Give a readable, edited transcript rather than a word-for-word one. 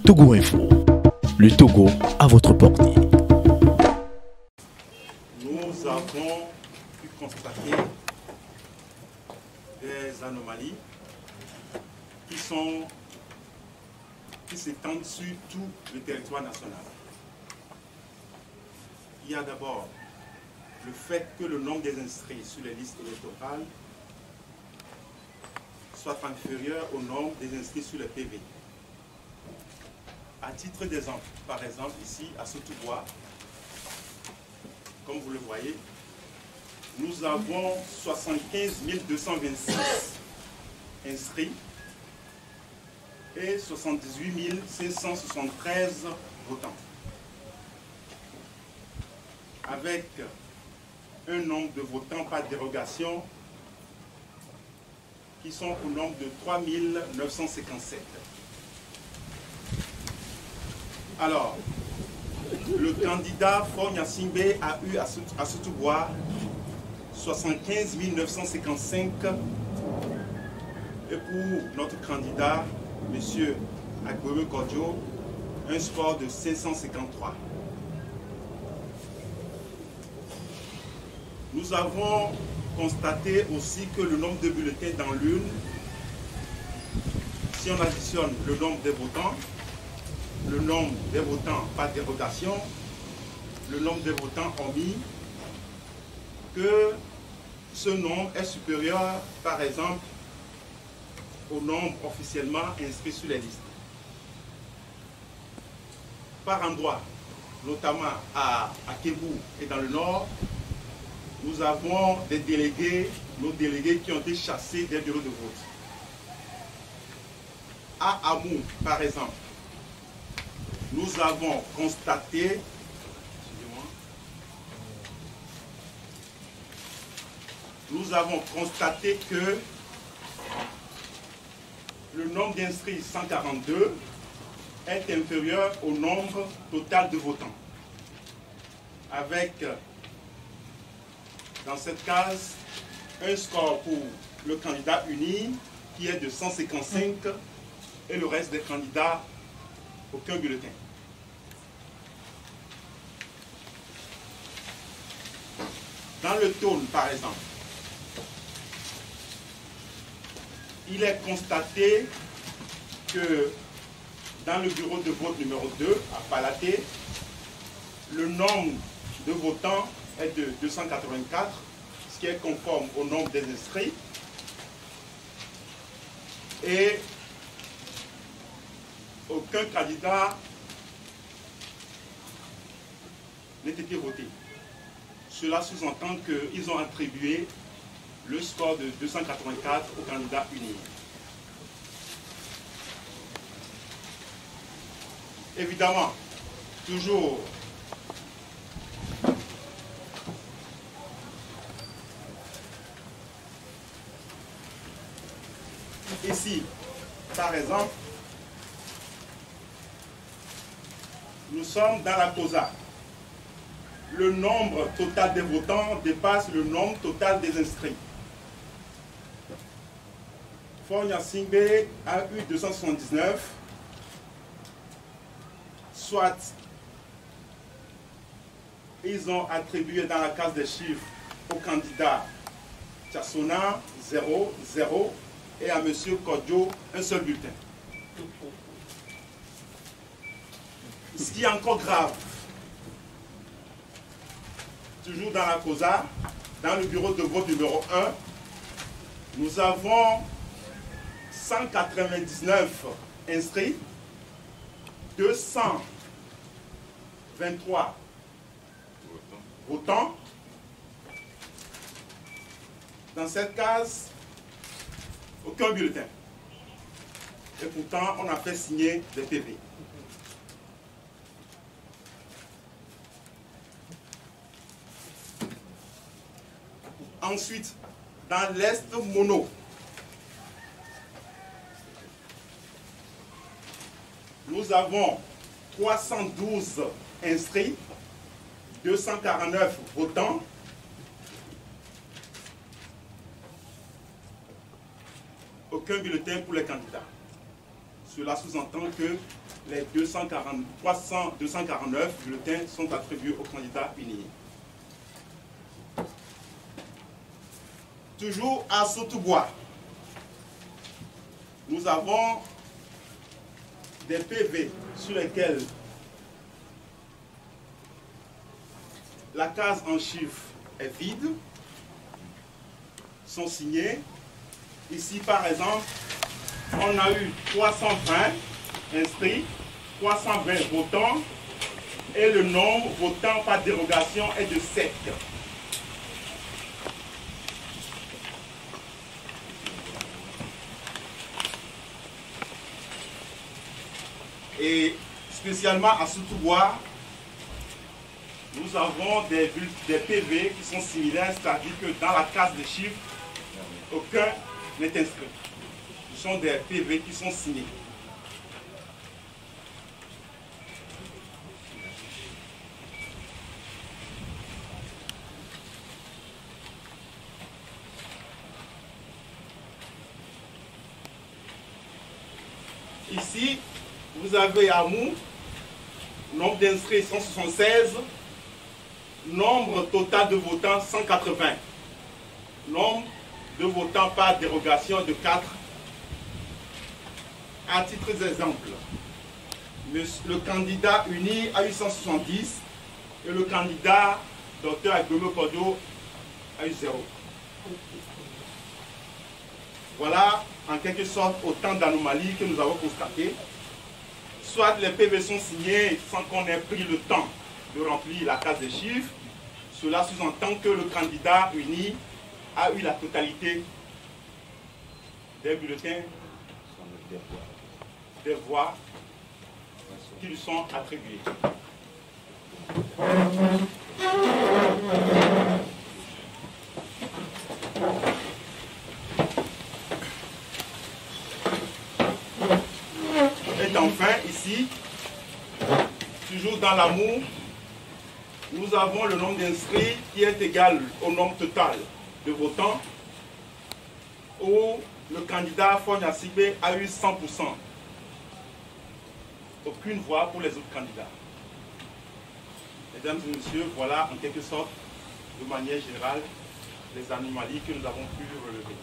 Togo Info, le Togo à votre portée. Nous avons pu constater des anomalies qui s'étendent sur tout le territoire national. Il y a d'abord le fait que le nombre des inscrits sur les listes électorales soit inférieur au nombre des inscrits sur les PV. À titre d'exemple, par exemple ici à Soutoubois, comme vous le voyez, nous avons 75 226 inscrits et 78 573 votants, avec un nombre de votants par dérogation qui sont au nombre de 3 957. Alors, le candidat Faure Gnassingbé a eu à Soutoubois 75 955 et pour notre candidat, M. Agboué Kodjo, un score de 553. Nous avons constaté aussi que le nombre de bulletins dans l'urne, si on additionne le nombre des votants, le nombre des votants par dérogation, le nombre des votants omis, que ce nombre est supérieur, par exemple, au nombre officiellement inscrit sur les listes. Par endroit, notamment à Kébou et dans le nord, nous avons des délégués, nos délégués qui ont été chassés des bureaux de vote. À Amou, par exemple, nous avons constaté que le nombre d'inscrits 142 est inférieur au nombre total de votants, avec dans cette case un score pour le candidat uni qui est de 155 et le reste des candidats aucun bulletin. Dans le Tône, par exemple, il est constaté que dans le bureau de vote numéro 2, à Palaté, le nombre de votants est de 284, ce qui est conforme au nombre des inscrits. Et aucun candidat n'a été voté. Cela sous-entend qu'ils ont attribué le score de 284 au candidat unique. Évidemment, toujours ici, par exemple, nous sommes dans la COSA. Le nombre total des votants dépasse le nombre total des inscrits. Faure Gnassingbé a eu 279, soit ils ont attribué dans la case des chiffres au candidat Tchassona 0, 0 et à M. Kodjo un seul bulletin. Ce qui est encore grave, toujours dans la COSA, dans le bureau de vote numéro 1, nous avons 199 inscrits, 223 votants. Dans cette case, aucun bulletin. Et pourtant, on a fait signer des PV. Ensuite, dans l'Est mono, nous avons 312 inscrits, 249 votants, aucun bulletin pour les candidats. Cela sous-entend que les 249 bulletins sont attribués au candidat uni. Toujours à Sotobois, nous avons des PV sur lesquels la case en chiffres est vide, sont signés. Ici, par exemple, on a eu 320 inscrits, 320 votants, et le nombre votant par dérogation est de 7. Et spécialement à Sotobois, nous avons des PV qui sont similaires, c'est-à-dire que dans la case des chiffres, aucun n'est inscrit. Ce sont des PV qui sont signés. Ici, vous avez à Mou, nombre d'inscrits 176, nombre total de votants 180, nombre de votants par dérogation de 4. À titre d'exemple, le candidat uni a eu 170 et le candidat Dr Agbeme Kodo a eu 0. Voilà en quelque sorte autant d'anomalies que nous avons constatées. Soit les PV sont signés sans qu'on ait pris le temps de remplir la case des chiffres. Cela sous-entend que le candidat uni a eu la totalité des bulletins, des voix qui lui sont attribuées. Et enfin, ici, toujours dans l'amour, nous avons le nombre d'inscrits qui est égal au nombre total de votants, où le candidat Fonya Sibé a eu 100%. Aucune voix pour les autres candidats. Mesdames et messieurs, voilà en quelque sorte, de manière générale, les anomalies que nous avons pu relever.